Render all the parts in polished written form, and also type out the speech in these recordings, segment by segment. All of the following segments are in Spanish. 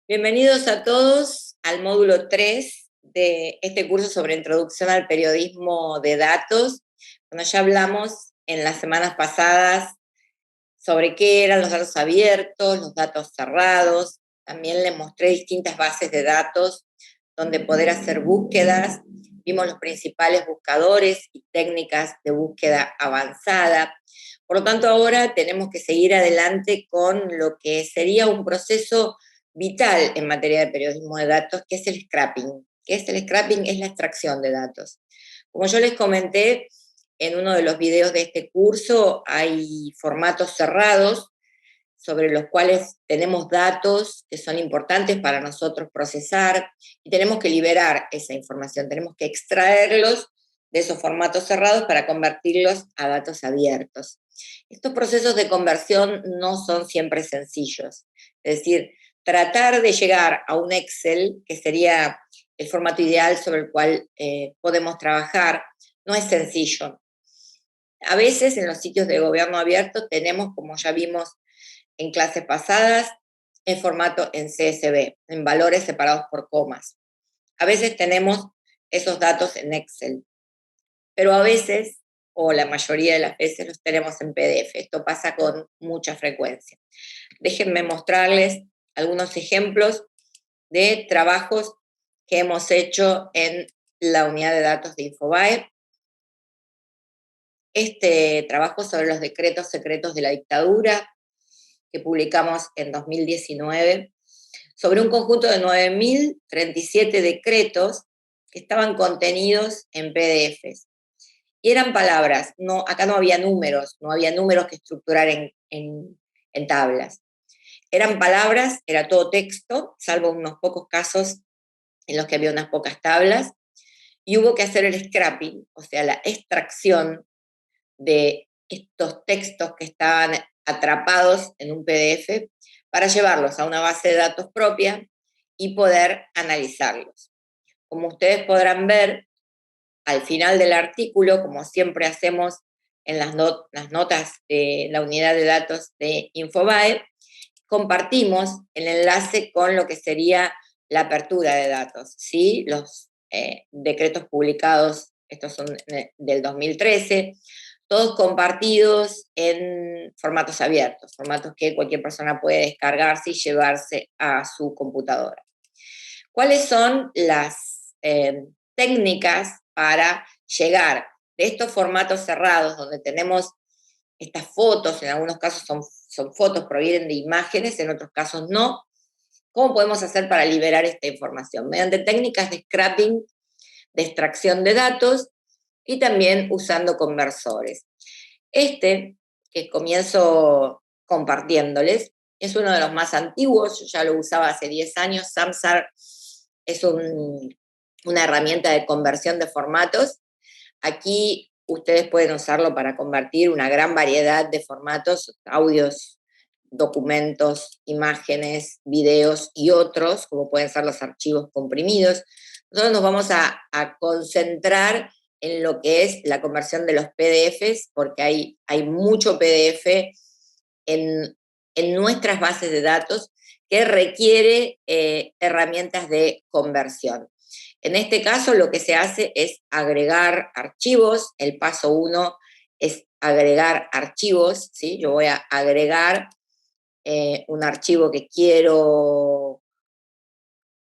Bienvenidos a todos al módulo 3 de este curso sobre introducción al periodismo de datos. Cuando ya hablamos en las semanas pasadas sobre qué eran los datos abiertos, los datos cerrados, también les mostré distintas bases de datos donde poder hacer búsquedas. Vimos los principales buscadores y técnicas de búsqueda avanzada. Por lo tanto, ahora tenemos que seguir adelante con lo que sería un proceso vital en materia de periodismo de datos, que es el scrapping. ¿Qué es el scrapping? Es la extracción de datos. Como yo les comenté en uno de los videos de este curso, hay formatos cerrados sobre los cuales tenemos datos que son importantes para nosotros procesar y tenemos que liberar esa información, tenemos que extraerlos de esos formatos cerrados para convertirlos a datos abiertos. Estos procesos de conversión no son siempre sencillos, es decir, tratar de llegar a un Excel, que sería el formato ideal sobre el cual podemos trabajar, no es sencillo. A veces en los sitios de gobierno abierto tenemos, como ya vimos en clases pasadas, en formato en CSV, en valores separados por comas. A veces tenemos esos datos en Excel, pero a veces, o la mayoría de las veces, los tenemos en PDF. Esto pasa con mucha frecuencia. Déjenme mostrarles algunos ejemplos de trabajos que hemos hecho en la unidad de datos de Infobae. Este trabajo sobre los decretos secretos de la dictadura, que publicamos en 2019, sobre un conjunto de 9.037 decretos que estaban contenidos en PDFs. Y eran palabras, no, acá no había números que estructurar en tablas. Eran palabras, era todo texto, salvo unos pocos casos en los que había unas pocas tablas, y hubo que hacer el scrapping, o sea, la extracción de estos textos que estaban atrapados en un PDF para llevarlos a una base de datos propia y poder analizarlos. Como ustedes podrán ver, al final del artículo, como siempre hacemos en las notas de la unidad de datos de Infobae, compartimos el enlace con lo que sería la apertura de datos, ¿sí? Los decretos publicados, estos son del 2013, todos compartidos en formatos abiertos, formatos que cualquier persona puede descargarse y llevarse a su computadora. ¿Cuáles son las técnicas para llegar de estos formatos cerrados, donde tenemos estas fotos, en algunos casos son fotos, provienen de imágenes, en otros casos no? ¿Cómo podemos hacer para liberar esta información? Mediante técnicas de scrapping, de extracción de datos, y también usando conversores. Este, que comienzo compartiéndoles, es uno de los más antiguos, yo ya lo usaba hace 10 años. Samsara es una herramienta de conversión de formatos. Aquí ustedes pueden usarlo para convertir una gran variedad de formatos, audios, documentos, imágenes, videos y otros, como pueden ser los archivos comprimidos. Nosotros nos vamos a concentrar en lo que es la conversión de los PDFs, porque hay mucho PDF en nuestras bases de datos que requiere herramientas de conversión. En este caso lo que se hace es agregar archivos. El paso 1 es agregar archivos, ¿sí? Yo voy a agregar un archivo que quiero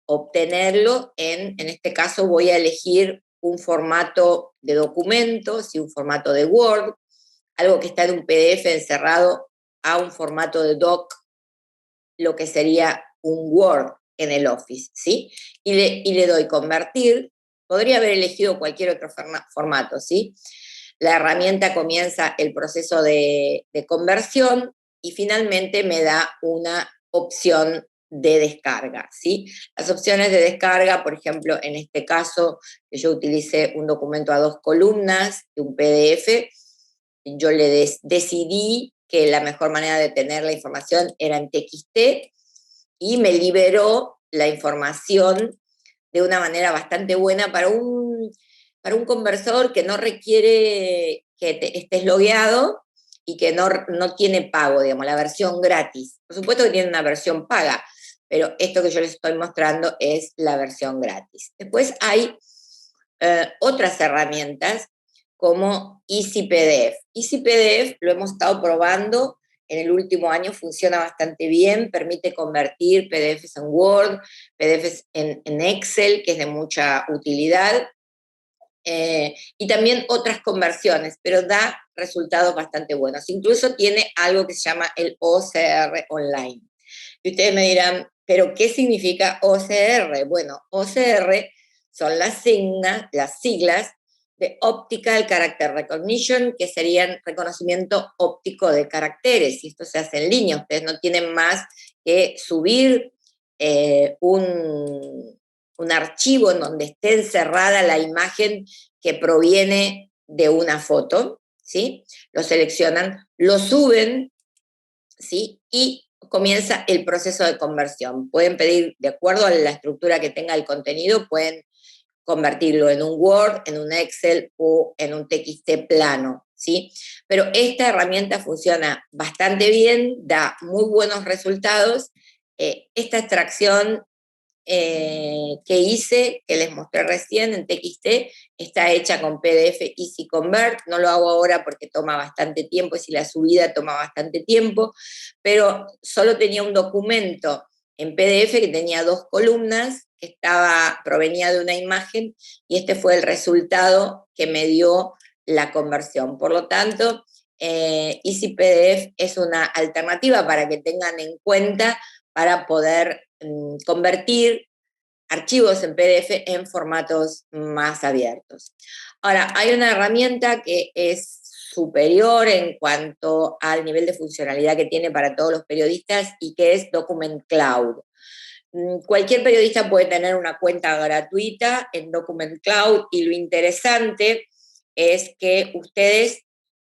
obtenerlo. En este caso voy a elegir un formato de documento, ¿sí? Un formato de Word, algo que está en un PDF encerrado a un formato de doc, lo que sería un Word en el Office, ¿sí? Y le doy convertir. Podría haber elegido cualquier otro formato, ¿sí? La herramienta comienza el proceso de conversión y finalmente me da una opción de descarga, ¿sí? Las opciones de descarga, por ejemplo, en este caso, que yo utilicé un documento a 2 columnas, de un PDF, yo le decidí que la mejor manera de tener la información era en TXT, y me liberó la información de una manera bastante buena para para un conversador que no requiere que estés logueado y que no tiene pago, digamos, la versión gratis. Por supuesto que tiene una versión paga, pero esto que yo les estoy mostrando es la versión gratis. Después hay otras herramientas como EasyPDF. EasyPDF lo hemos estado probando en el último año, funciona bastante bien, permite convertir PDFs en Word, PDFs en Excel, que es de mucha utilidad, y también otras conversiones, pero da resultados bastante buenos. Incluso tiene algo que se llama el OCR online. Y ustedes me dirán, ¿pero qué significa OCR? Bueno, OCR son las siglas de Optical Character Recognition, que serían reconocimiento óptico de caracteres, y esto se hace en línea. Ustedes no tienen más que subir un archivo en donde esté encerrada la imagen que proviene de una foto, ¿sí? Lo seleccionan, lo suben, ¿sí? Y comienza el proceso de conversión. Pueden pedir, de acuerdo a la estructura que tenga el contenido, pueden convertirlo en un Word, en un Excel o en un TXT plano, ¿sí? Pero esta herramienta funciona bastante bien, da muy buenos resultados. Esta extracción que hice, que les mostré recién en TXT, está hecha con PDF Easy Convert. No lo hago ahora porque toma bastante tiempo, y si la subida toma bastante tiempo, pero solo tenía un documento en PDF que tenía 2 columnas, que provenía de una imagen, y este fue el resultado que me dio la conversión. Por lo tanto, Easy PDF es una alternativa para que tengan en cuenta para poder convertir archivos en PDF en formatos más abiertos. Ahora, hay una herramienta que es superior en cuanto al nivel de funcionalidad que tiene para todos los periodistas, y que es Document Cloud. Cualquier periodista puede tener una cuenta gratuita en Document Cloud, y lo interesante es que ustedes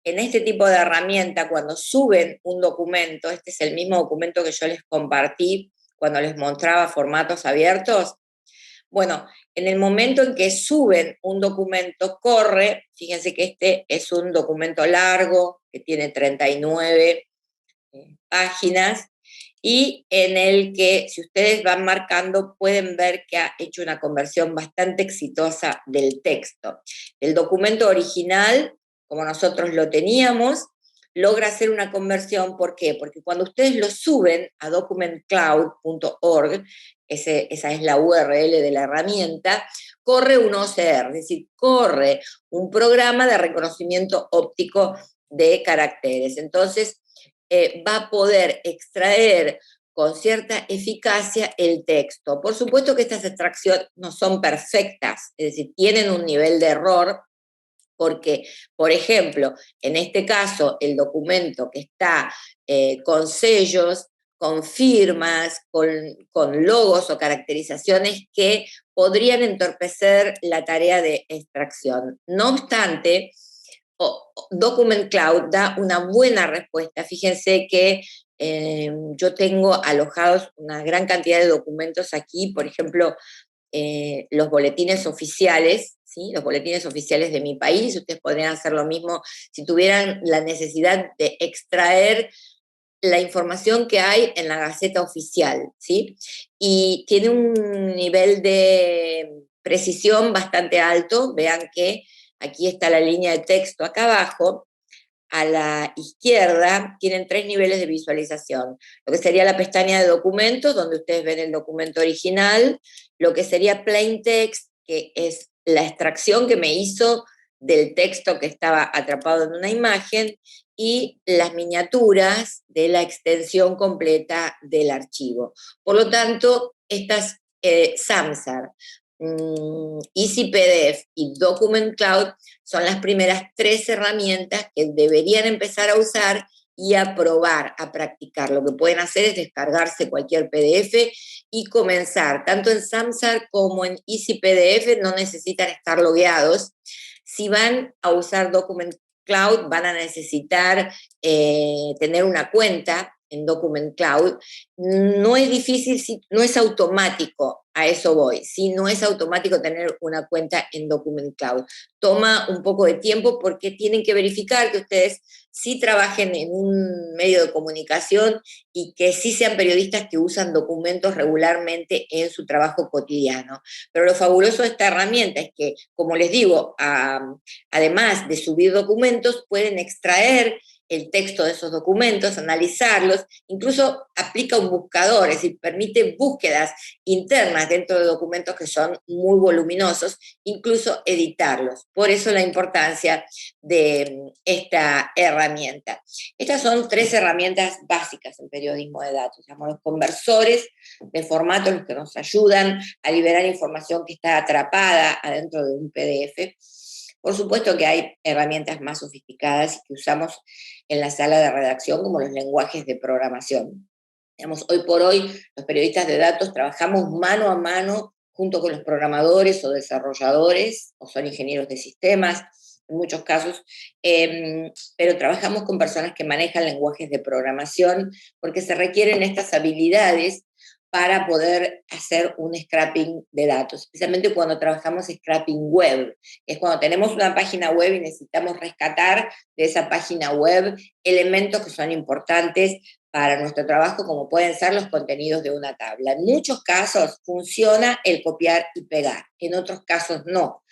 en este tipo de herramienta, cuando suben un documento, este es el mismo documento que yo les compartí cuando les mostraba formatos abiertos. Bueno, en el momento en que suben un documento, corre, fíjense que este es un documento largo, que tiene 39 páginas, y en el que, si ustedes van marcando, pueden ver que ha hecho una conversión bastante exitosa del texto. El documento original, como nosotros lo teníamos, logra hacer una conversión. ¿Por qué? Porque cuando ustedes lo suben a documentcloud.org, esa es la URL de la herramienta, corre un OCR, es decir, corre un programa de reconocimiento óptico de caracteres. Entonces, va a poder extraer con cierta eficacia el texto. Por supuesto que estas extracciones no son perfectas, es decir, tienen un nivel de error, porque, por ejemplo, en este caso, el documento que está con sellos, con firmas, con logos o caracterizaciones que podrían entorpecer la tarea de extracción. No obstante, Document Cloud da una buena respuesta. Fíjense que yo tengo alojados una gran cantidad de documentos aquí, por ejemplo, los boletines oficiales, ¿sí? Los boletines oficiales de mi país. Ustedes podrían hacer lo mismo si tuvieran la necesidad de extraer la información que hay en la Gaceta Oficial, ¿sí? Y tiene un nivel de precisión bastante alto. Vean que aquí está la línea de texto acá abajo. A la izquierda tienen 3 niveles de visualización. Lo que sería la pestaña de documentos, donde ustedes ven el documento original, lo que sería plain text, que es la extracción que me hizo del texto que estaba atrapado en una imagen, y las miniaturas de la extensión completa del archivo. Por lo tanto, estas Samsar, EasyPDF y Document Cloud son las primeras 3 herramientas que deberían empezar a usar y a probar, a practicar. Lo que pueden hacer es descargarse cualquier PDF y comenzar. Tanto en Samsar como en EasyPDF no necesitan estar logueados. Si van a usar Document Cloud, van a necesitar tener una cuenta en Document Cloud. No es difícil, no es automático, a eso voy. Si no es automático tener una cuenta en Document Cloud. Toma un poco de tiempo porque tienen que verificar que ustedes sí trabajen en un medio de comunicación y que sí sean periodistas que usan documentos regularmente en su trabajo cotidiano. Pero lo fabuloso de esta herramienta es que, como les digo, además de subir documentos, pueden extraer el texto de esos documentos, analizarlos, incluso aplica un buscador, es decir, permite búsquedas internas dentro de documentos que son muy voluminosos, incluso editarlos. Por eso la importancia de esta herramienta. Estas son 3 herramientas básicas en periodismo de datos, digamos, los conversores de formato, los que nos ayudan a liberar información que está atrapada adentro de un PDF. Por supuesto que hay herramientas más sofisticadas que usamos en la sala de redacción, como los lenguajes de programación. Digamos, hoy por hoy, los periodistas de datos trabajamos mano a mano junto con los programadores o desarrolladores, o son ingenieros de sistemas, en muchos casos, pero trabajamos con personas que manejan lenguajes de programación porque se requieren estas habilidades para poder hacer un scrapping de datos, especialmente cuando trabajamos scrapping web. Es cuando tenemos una página web y necesitamos rescatar de esa página web elementos que son importantes para nuestro trabajo, como pueden ser los contenidos de una tabla. En muchos casos funciona el copiar y pegar, en otros casos no.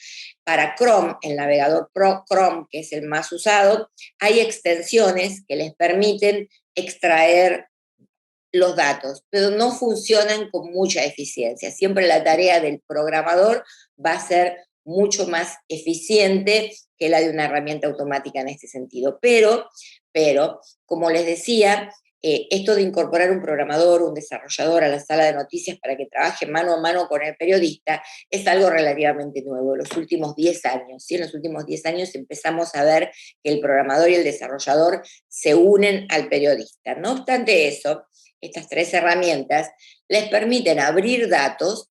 Para Chrome, el navegador Chrome, que es el más usado, hay extensiones que les permiten extraer los datos, pero no funcionan con mucha eficiencia. Siempre la tarea del programador va a ser mucho más eficiente que la de una herramienta automática en este sentido. Pero como les decía, esto de incorporar un programador, un desarrollador a la sala de noticias para que trabaje mano a mano con el periodista es algo relativamente nuevo, los últimos 10 años. ¿Sí? En los últimos 10 años empezamos a ver que el programador y el desarrollador se unen al periodista. No obstante eso, estas 3 herramientas les permiten abrir datos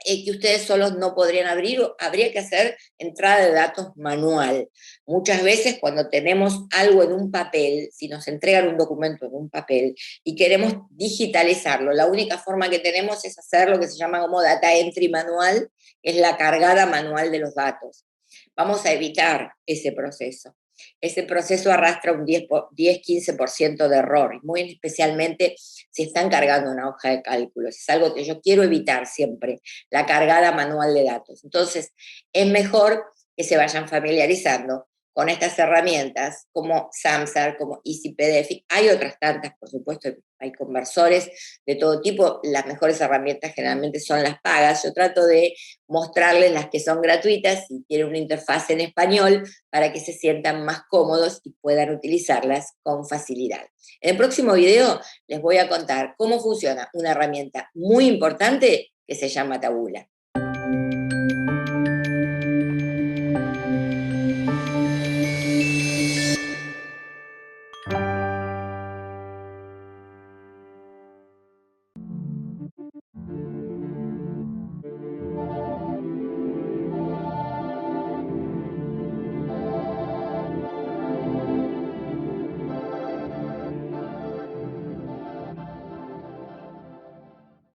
que ustedes solos no podrían abrir, o habría que hacer entrada de datos manual. Muchas veces cuando tenemos algo en un papel, si nos entregan un documento en un papel y queremos digitalizarlo, la única forma que tenemos es hacer lo que se llama como data entry manual, que es la cargada manual de los datos. Vamos a evitar ese proceso. Ese proceso arrastra un 10-15% de error, muy especialmente si están cargando una hoja de cálculos. Es algo que yo quiero evitar siempre, la cargada manual de datos. Entonces, es mejor que se vayan familiarizando con estas herramientas como Samsar, como EasyPDF. Hay otras tantas, por supuesto, hay conversores de todo tipo. Las mejores herramientas generalmente son las pagas. Yo trato de mostrarles las que son gratuitas y tienen una interfaz en español para que se sientan más cómodos y puedan utilizarlas con facilidad. En el próximo video les voy a contar cómo funciona una herramienta muy importante que se llama Tabula.